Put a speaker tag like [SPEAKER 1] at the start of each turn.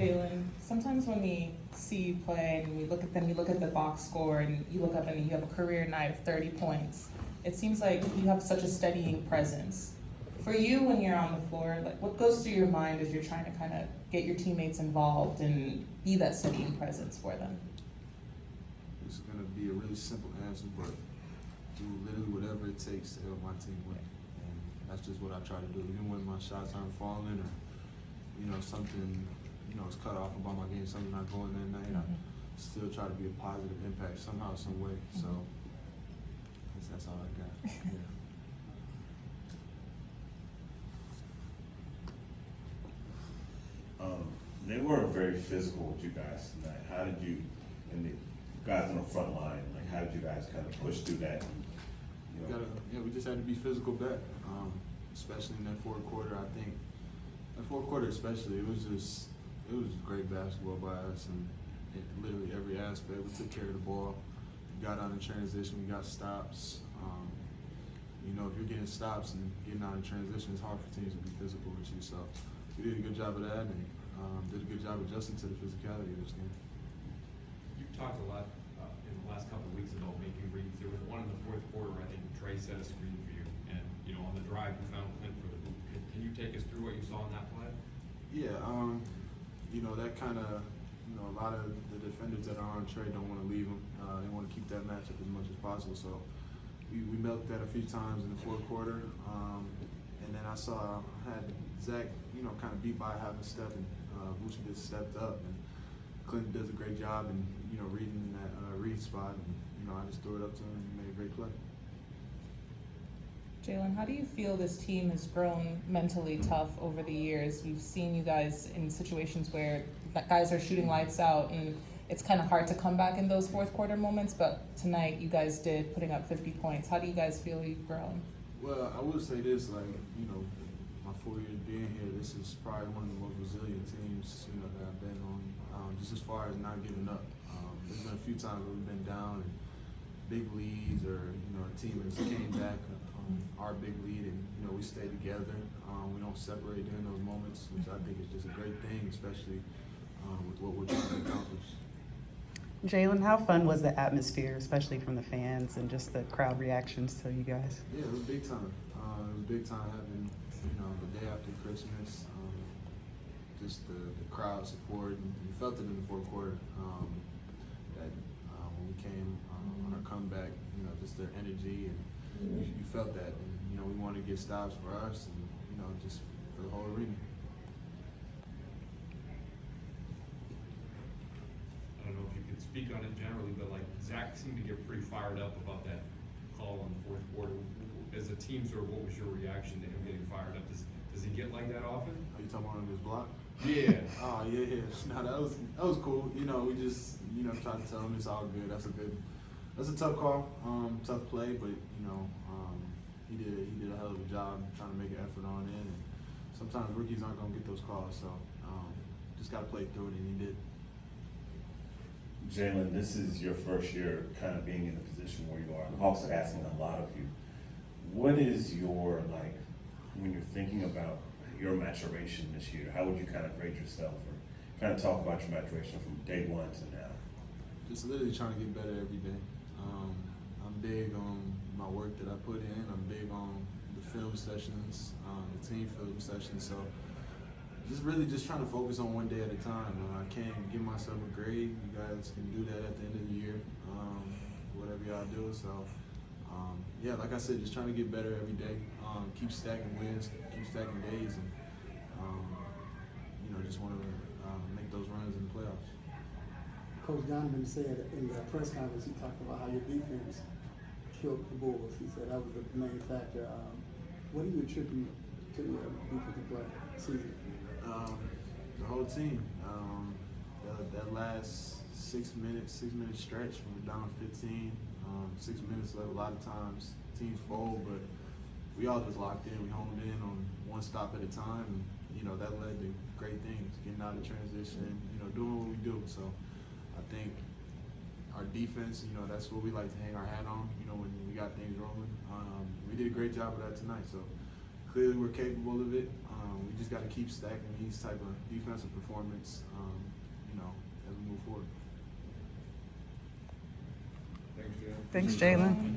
[SPEAKER 1] Jalen, sometimes when we see you play and we look at them, you look at the box score and you look up and you have a career night of 30 points. It seems like you have such a steadying presence. For you, when you're on the floor, like what goes through your mind as you're trying to kind of get your teammates involved and be that steadying presence for them?
[SPEAKER 2] It's gonna be a really simple answer, but do literally whatever it takes to help my team win. And that's just what I try to do. Even when my shots aren't falling or, something, is cut off about my game, something not going that night, I still try to be a positive impact somehow, some way. So I guess that's all I got. Yeah.
[SPEAKER 3] They were very physical with you guys tonight. How did you, and the guys on the front line, like how did you guys kind of push through that?
[SPEAKER 2] We just had to be physical back, especially in that fourth quarter. I think that fourth quarter especially, it was great basketball by us, and literally every aspect. We took care of the ball, we got out in transition, we got stops. If you're getting stops and getting out in transition, it's hard for teams to be physical with you. So we did a good job of that, and did a good job adjusting to the physicality of this game.
[SPEAKER 4] You've talked a lot in the last couple of weeks about making reads. There was one in the fourth quarter, I think Trey set a screen for you, and on the drive you found Clint for the hoop. Can you take us through what you saw in that play?
[SPEAKER 2] Yeah, that kind of, a lot of the defenders that are on Trey don't want to leave him. They want to keep that matchup as much as possible. So we milked that a few times in the fourth quarter. And then I had Zach, kind of beat by half a step, and Vucevic stepped up, and Clinton does a great job in, reading that read spot, and, I just threw it up to him and he made a great play.
[SPEAKER 1] Jalen, how do you feel this team has grown mentally tough over the years? We've seen you guys in situations where guys are shooting lights out, and it's kind of hard to come back in those fourth quarter moments, but tonight you guys did, putting up 50 points. How do you guys feel you've grown?
[SPEAKER 2] Well, I would say this, my 4 years being here, this is probably one of the most resilient teams, that I've been on, just as far as not giving up. There's been a few times where we've been down and big leads, or, a team has came back on our big lead, and, we stay together. We don't separate during those moments, which I think is just a great thing, especially with what we're trying to accomplish.
[SPEAKER 5] Jalen, how fun was the atmosphere, especially from the fans and just the crowd reactions to you guys?
[SPEAKER 2] Yeah, it was big time. It was big time having, the day after Christmas, just the crowd support, and you felt it in the fourth quarter. That when we came on our comeback, just their energy, and you felt that, and we wanted to get stops for us, and just for the whole arena.
[SPEAKER 4] I don't know if you could speak on it generally, but Zach seemed to get pretty fired up about that call in the fourth quarter. As a team, what was your reaction to him getting fired up? Does he get like that often?
[SPEAKER 2] Are you talking about on this block?
[SPEAKER 4] Yeah.
[SPEAKER 2] Oh yeah. No, that was cool. We just try to tell him it's all good. That's a tough call, tough play, but he did a hell of a job trying to make an effort on it. And sometimes rookies aren't gonna get those calls, so just gotta play through it, and he did.
[SPEAKER 3] Jalen, this is your first year kind of being in the position where you are. Hawks are asking a lot of you. What is your, when you're thinking about your maturation this year, how would you kind of grade yourself, or kind of talk about your maturation from day one to now?
[SPEAKER 2] Just literally trying to get better every day. I'm big on my work that I put in. I'm big on the film sessions, the team film sessions. So just really trying to focus on one day at a time. I can't give myself a grade. You guys can do that at the end of the year, whatever y'all do. So like I said, just trying to get better every day. Keep stacking wins, keep stacking days, and just want to make those runs in the playoffs.
[SPEAKER 6] Coach Donovan said in the press conference, he talked about how your defense killed the Bulls. He said that was the main factor. What do you attribute to your defensive play season?
[SPEAKER 2] The whole team. That last 6 minute stretch when we're down 15, 6 minutes left. A lot of times teams fold, but we all just locked in. We honed in on one stop at a time, and that led to great things. Getting out of transition, doing what we do. So I think our defense, that's what we like to hang our hat on. When we got things rolling, we did a great job of that tonight. So clearly we're capable of it. We just got to keep stacking these type of defensive performance, as we move forward.
[SPEAKER 5] Thanks, Jalen.